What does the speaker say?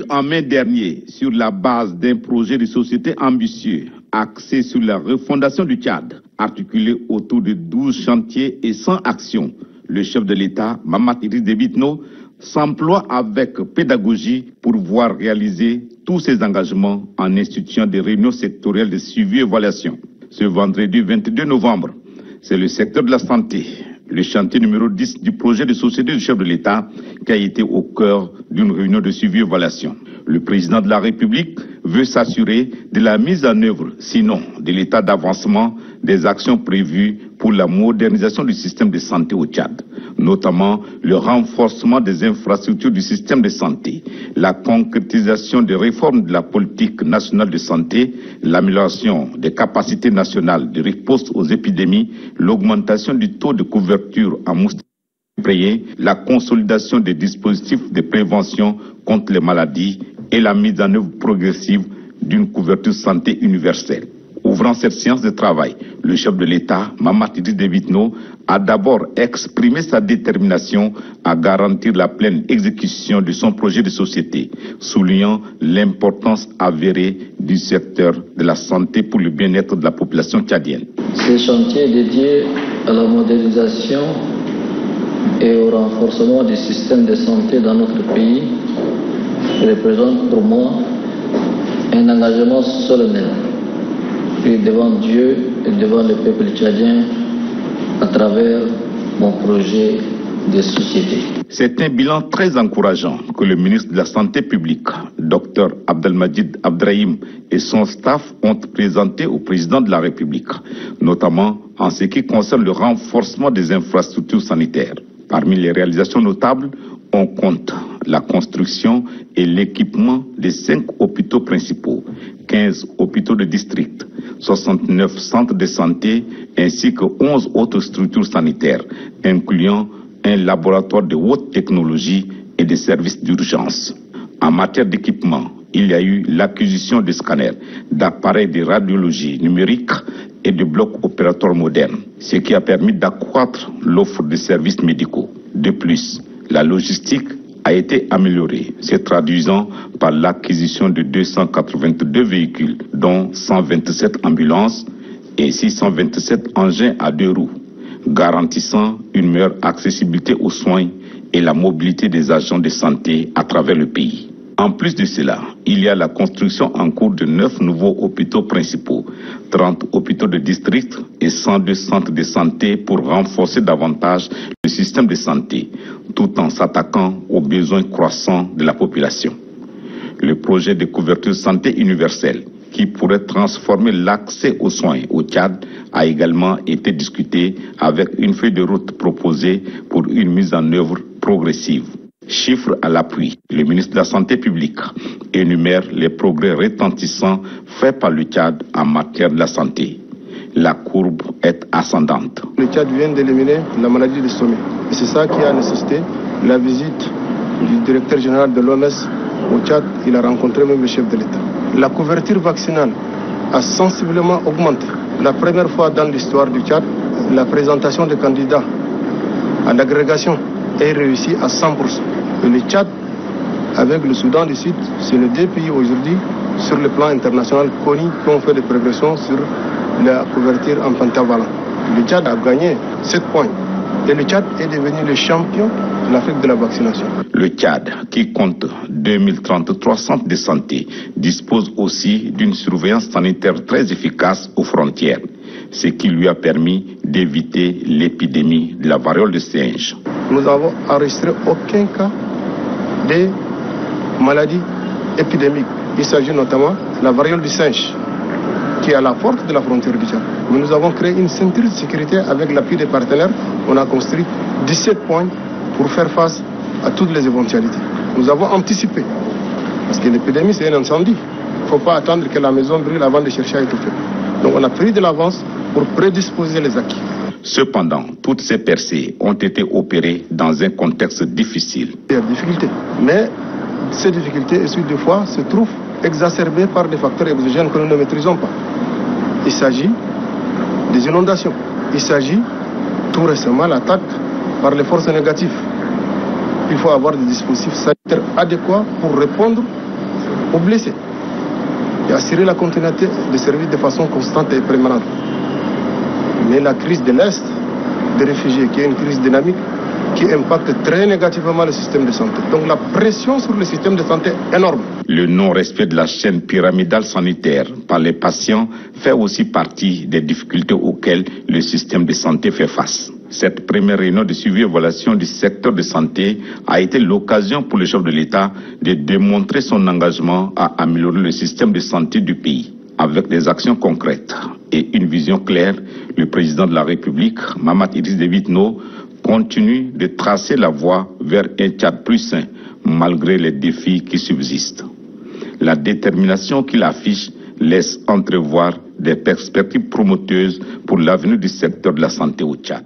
en mai dernier sur la base d'un projet de société ambitieux axé sur la refondation du Tchad, articulé autour de 12 chantiers et 100 actions. Le chef de l'État, Mahamat Idriss Déby Itno, s'emploie avec pédagogie pour voir réaliser tous ses engagements en instituant des réunions sectorielles de suivi et évaluation. Ce vendredi 22 novembre, c'est le secteur de la santé, le chantier numéro 10 du projet de société du chef de l'État qui a été au cœur d'une réunion de suivi et évaluation. Le président de la République veut s'assurer de la mise en œuvre, sinon de l'état d'avancement des actions prévues pour la modernisation du système de santé au Tchad, notamment le renforcement des infrastructures du système de santé, la concrétisation des réformes de la politique nationale de santé, l'amélioration des capacités nationales de riposte aux épidémies, l'augmentation du taux de couverture en moustiques, la consolidation des dispositifs de prévention contre les maladies et la mise en œuvre progressive d'une couverture santé universelle. Ouvrant cette séance de travail, le chef de l'État, Mahamat Idriss Déby Itno, a d'abord exprimé sa détermination à garantir la pleine exécution de son projet de société, soulignant l'importance avérée du secteur de la santé pour le bien-être de la population tchadienne. Ce chantier dédié à la modernisation et au renforcement du système de santé dans notre pays représente pour moi un engagement solennel devant Dieu et devant le peuple tchadien à travers mon projet de société. C'est un bilan très encourageant que le ministre de la Santé publique, Dr Abdelmadjid Abdrahim, et son staff ont présenté au président de la République, notamment en ce qui concerne le renforcement des infrastructures sanitaires. Parmi les réalisations notables, on compte la construction et l'équipement de 5 hôpitaux principaux, 15 hôpitaux de district, 69 centres de santé ainsi que 11 autres structures sanitaires, incluant un laboratoire de haute technologie et des services d'urgence. En matière d'équipement, il y a eu l'acquisition de scanners, d'appareils de radiologie numérique et de blocs opératoires modernes, ce qui a permis d'accroître l'offre de services médicaux. De plus, la logistique a été améliorée, se traduisant par l'acquisition de 282 véhicules, dont 127 ambulances et 627 engins à 2 roues, garantissant une meilleure accessibilité aux soins et la mobilité des agents de santé à travers le pays. En plus de cela, il y a la construction en cours de 9 nouveaux hôpitaux principaux, 30 hôpitaux de district et 102 centres de santé pour renforcer davantage le système de santé, tout en s'attaquant aux besoins croissants de la population. Le projet de couverture santé universelle, qui pourrait transformer l'accès aux soins au Tchad, a également été discuté avec une feuille de route proposée pour une mise en œuvre progressive. Chiffres à l'appui, le ministre de la Santé publique énumère les progrès retentissants faits par le Tchad en matière de la santé. La courbe est ascendante. Le Tchad vient d'éliminer la maladie du sommeil. Et c'est ça qui a nécessité la visite du directeur général de l'OMS au Tchad. Il a rencontré même le chef de l'État. La couverture vaccinale a sensiblement augmenté. La première fois dans l'histoire du Tchad, la présentation des candidats à l'agrégation est réussie à 100%. Et le Tchad, avec le Soudan du Sud, c'est les 2 pays aujourd'hui, sur le plan international, connus qui ont fait des progressions sur la couverture en pentavalent. Le Tchad a gagné 7 points. Et le Tchad est devenu le champion de l'Afrique de la vaccination. Le Tchad, qui compte 2033 centres de santé, dispose aussi d'une surveillance sanitaire très efficace aux frontières, ce qui lui a permis d'éviter l'épidémie de la variole de singe. Nous n'avons enregistré aucun cas de maladie épidémique. Il s'agit notamment de la variole du singe, qui est à la porte de la frontière du Tchad. Mais nous avons créé une ceinture de sécurité avec l'appui des partenaires. On a construit 17 points pour faire face à toutes les éventualités. Nous avons anticipé, parce que l'épidémie c'est un incendie. Il ne faut pas attendre que la maison brûle avant de chercher à étouffer. Donc on a pris de l'avance pour prédisposer les acquis. Cependant, toutes ces percées ont été opérées dans un contexte difficile. Il y a des difficultés, mais ces difficultés, des fois, se trouvent exacerbées par des facteurs exogènes que nous ne maîtrisons pas. Il s'agit des inondations. Il s'agit, tout récemment, l'attaque par les forces négatives. Il faut avoir des dispositifs sanitaires adéquats pour répondre aux blessés et assurer la continuité des services de façon constante et permanente. Mais la crise de l'Est, des réfugiés, qui est une crise dynamique, qui impacte très négativement le système de santé. Donc la pression sur le système de santé est énorme. Le non-respect de la chaîne pyramidale sanitaire par les patients fait aussi partie des difficultés auxquelles le système de santé fait face. Cette première réunion de suivi et évaluation du secteur de santé a été l'occasion pour le chef de l'État de démontrer son engagement à améliorer le système de santé du pays. Avec des actions concrètes et une vision claire, le président de la République, Mahamat Idriss Déby Itno, continue de tracer la voie vers un Tchad plus sain, malgré les défis qui subsistent. La détermination qu'il affiche laisse entrevoir des perspectives prometteuses pour l'avenir du secteur de la santé au Tchad.